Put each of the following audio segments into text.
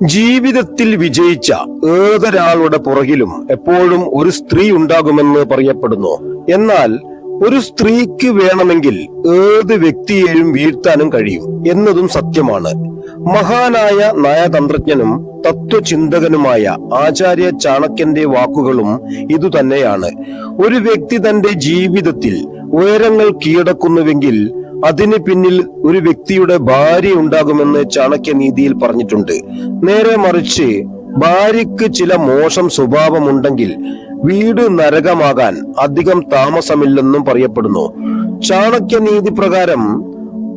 ജീവിതത്തിൽ വിജയിച്ച ഏതൊരാളുടെ പുറകിലും എപ്പോഴും ഒരു സ്ത്രീ ഉണ്ടാകുമെന്ന് പറയപ്പെടുന്നു. എന്നാൽ ഒരു സ്ത്രീക്ക് വേണമെങ്കിൽ ഏത് വ്യക്തിയെയും വീഴ്ത്താനും കഴിയും എന്നതും സത്യമാണ്. മഹാനായ നയതന്ത്രജ്ഞനും തത്വചിന്തകനുമായ ആചാര്യ ചാണക്യന്റെ വാക്കുകളും ഇതുതന്നെയാണ്. ഒരു വ്യക്തി തന്റെ ജീവിതത്തിൽ ഉയരങ്ങൾ കീഴടക്കുന്നുവെങ്കിൽ അതിന് പിന്നിൽ ഒരു വ്യക്തിയുടെ ഭാര്യ ഉണ്ടാകുമെന്ന് ചാണക്യനീതിയിൽ പറഞ്ഞിട്ടുണ്ട്. നേരെ മറിച്ച് ഭാര്യയ്ക്ക് ചില മോശം സ്വഭാവമുണ്ടെങ്കിൽ വീട് നരകമാകാൻ അധികം താമസമില്ലെന്നും പറയപ്പെടുന്നു. ചാണക്യനീതി പ്രകാരം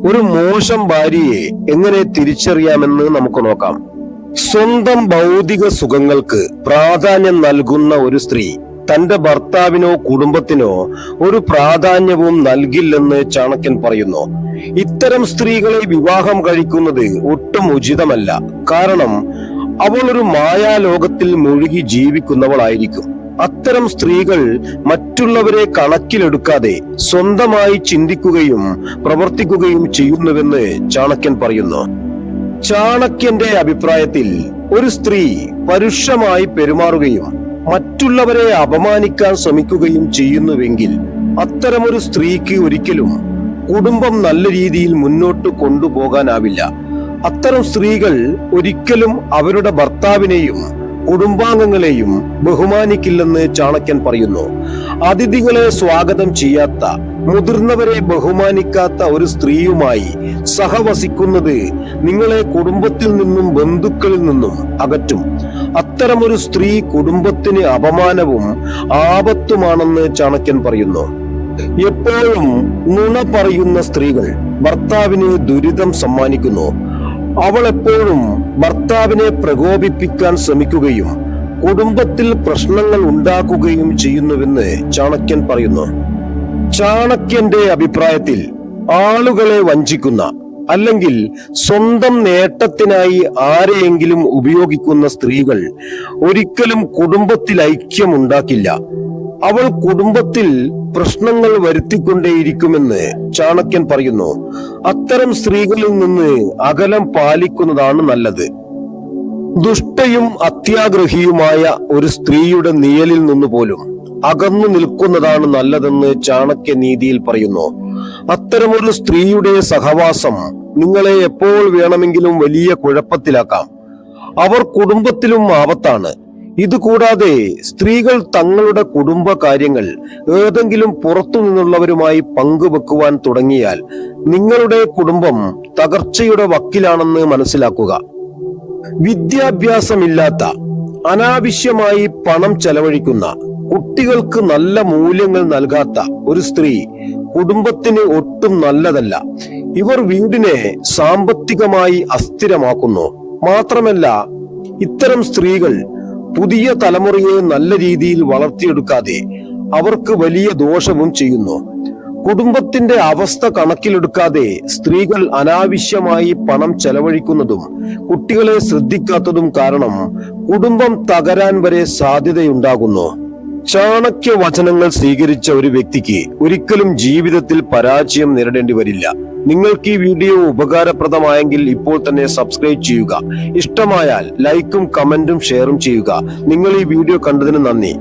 ഒരു മോശം ഭാര്യയെ എങ്ങനെ തിരിച്ചറിയാമെന്ന് നമുക്ക് നോക്കാം. സ്വന്തം ഭൗതിക സുഖങ്ങൾക്ക് പ്രാധാന്യം നൽകുന്ന ഒരു സ്ത്രീ തന്റെ ഭർത്താവിനോ കുടുംബത്തിനോ ഒരു പ്രാധാന്യവും നൽകില്ലെന്ന് ചാണക്യൻ പറയുന്നു. ഇത്തരം സ്ത്രീകളെ വിവാഹം കഴിക്കുന്നത് ഒട്ടും ഉചിതമല്ല. കാരണം അവൾ ഒരു മായാലോകത്തിൽ മുഴുകി ജീവിക്കുന്നവളായിരിക്കും. അത്തരം സ്ത്രീകൾ മറ്റുള്ളവരെ കണക്കിലെടുക്കാതെ സ്വന്തമായി ചിന്തിക്കുകയും പ്രവർത്തിക്കുകയും ചെയ്യുന്നുവെന്ന് ചാണക്യൻ പറയുന്നു. ചാണക്യന്റെ അഭിപ്രായത്തിൽ ഒരു സ്ത്രീ പരുഷമായി പെരുമാറുകയും മറ്റുള്ളവരെ അപമാനിക്കാൻ ശ്രമിക്കുകയും ചെയ്യുന്നുവെങ്കിൽ അത്തരമൊരു സ്ത്രീക്ക് ഒരിക്കലും കുടുംബം നല്ല രീതിയിൽ മുന്നോട്ട് കൊണ്ടുപോകാനാവില്ല. അത്തരം സ്ത്രീകൾ ഒരിക്കലും അവരുടെ ഭർത്താവിനെയും കുടുംബാംഗങ്ങളെയും ബഹുമാനിക്കില്ലെന്ന് ചാണക്യൻ പറയുന്നു. അതിഥികളെ സ്വാഗതം ചെയ്യാത്ത, മുതിർന്നവരെ ബഹുമാനിക്കാത്ത ഒരു സ്ത്രീയുമായി സഹവസിക്കുന്നത് നിങ്ങളെ കുടുംബത്തിൽ നിന്നും ബന്ധുക്കളിൽ നിന്നും അകറ്റും. അത്തരമൊരു സ്ത്രീ കുടുംബത്തിന് അപമാനവും ആപത്തുമാണെന്ന് ചാണക്യൻ പറയുന്നു. എപ്പോഴും നുണ പറയുന്ന സ്ത്രീകൾ ഭർത്താവിന് ദുരിതം സമ്മാനിക്കുന്നു. അവൾ എപ്പോഴും ഭർത്താവിനെ പ്രകോപിപ്പിക്കാൻ ശ്രമിക്കുകയും കുടുംബത്തിൽ പ്രശ്നങ്ങൾ ഉണ്ടാക്കുകയും ചെയ്യുന്നുവെന്ന് ചാണക്യൻ പറയുന്നു. ചാണക്യന്റെ അഭിപ്രായത്തിൽ ആളുകളെ വഞ്ചിക്കുന്ന അല്ലെങ്കിൽ സ്വന്തം നേട്ടത്തിനായി ആരെയെങ്കിലും ഉപയോഗിക്കുന്ന സ്ത്രീകൾ ഒരിക്കലും കുടുംബത്തിൽ ഐക്യം ഉണ്ടാക്കില്ല. അവൾ കുടുംബത്തിൽ പ്രശ്നങ്ങൾ വരുത്തിക്കൊണ്ടേയിരിക്കുമെന്ന് ചാണക്യൻ പറയുന്നു. അത്തരം സ്ത്രീകളിൽ നിന്ന് അകലം പാലിക്കുന്നതാണ് നല്ലത്. ദുഷ്ടയും അത്യാഗ്രഹിയുമായ ഒരു സ്ത്രീയുടെ നിഴലിൽ നിന്ന് പോലും അകന്നു നിൽക്കുന്നതാണ് നല്ലതെന്ന് ചാണക്യനീതിയിൽ പറയുന്നു. അത്തരമൊരു സ്ത്രീയുടെ സഹവാസം നിങ്ങളെ എപ്പോൾ വേണമെങ്കിലും വലിയ കുഴപ്പത്തിലാക്കാം. അവർ കുടുംബത്തിലും ആപത്താണ്. ഇതുകൂടാതെ സ്ത്രീകൾ തങ്ങളുടെ കുടുംബ കാര്യങ്ങൾ ഏതെങ്കിലും പുറത്തു നിന്നുള്ളവരുമായി പങ്കുവെക്കുവാൻ തുടങ്ങിയാൽ നിങ്ങളുടെ കുടുംബം തകർച്ചയുടെ വക്കിലാണെന്ന് മനസ്സിലാക്കുക. വിദ്യാഭ്യാസമില്ലാത്ത, അനാവശ്യമായി പണം ചെലവഴിക്കുന്ന, കുട്ടികൾക്ക് നല്ല മൂല്യങ്ങൾ നൽകാത്ത ഒരു സ്ത്രീ കുടുംബത്തിന് ഒട്ടും നല്ലതല്ല. ഇവർ വീടിനെ സാമ്പത്തികമായി അസ്ഥിരമാക്കുന്നു. മാത്രമല്ല, ഇത്തരം സ്ത്രീകൾ പുതിയ തലമുറയെ നല്ല രീതിയിൽ വളർത്തിയെടുക്കാതെ അവർക്ക് വലിയ ദോഷവും ചെയ്യുന്നു. കുടുംബത്തിന്റെ അവസ്ഥ കണക്കിലെടുക്കാതെ സ്ത്രീകൾ അനാവശ്യമായി പണം ചെലവഴിക്കുന്നതും കുട്ടികളെ ശ്രദ്ധിക്കാത്തതും കാരണം കുടുംബം തകരാൻ വരെ സാധ്യതയുണ്ടാകുന്നു. ചാണക്യ വചനങ്ങൾ സ്വീകരിച്ച ഒരു വ്യക്തിക്ക് ഒരിക്കലും ജീവിതത്തിൽ പരാജയം നേരിടേണ്ടി വരില്ല. നിങ്ങൾക്ക് ഈ വീഡിയോ ഉപകാരപ്രദമായെങ്കിൽ ഇപ്പോൾ തന്നെ സബ്സ്ക്രൈബ് ചെയ്യുക. ഇഷ്ടമായാൽ ലൈക്കും കമന്റും ഷെയറും ചെയ്യുക. നിങ്ങൾ ഈ വീഡിയോ കണ്ടതിന് നന്ദി.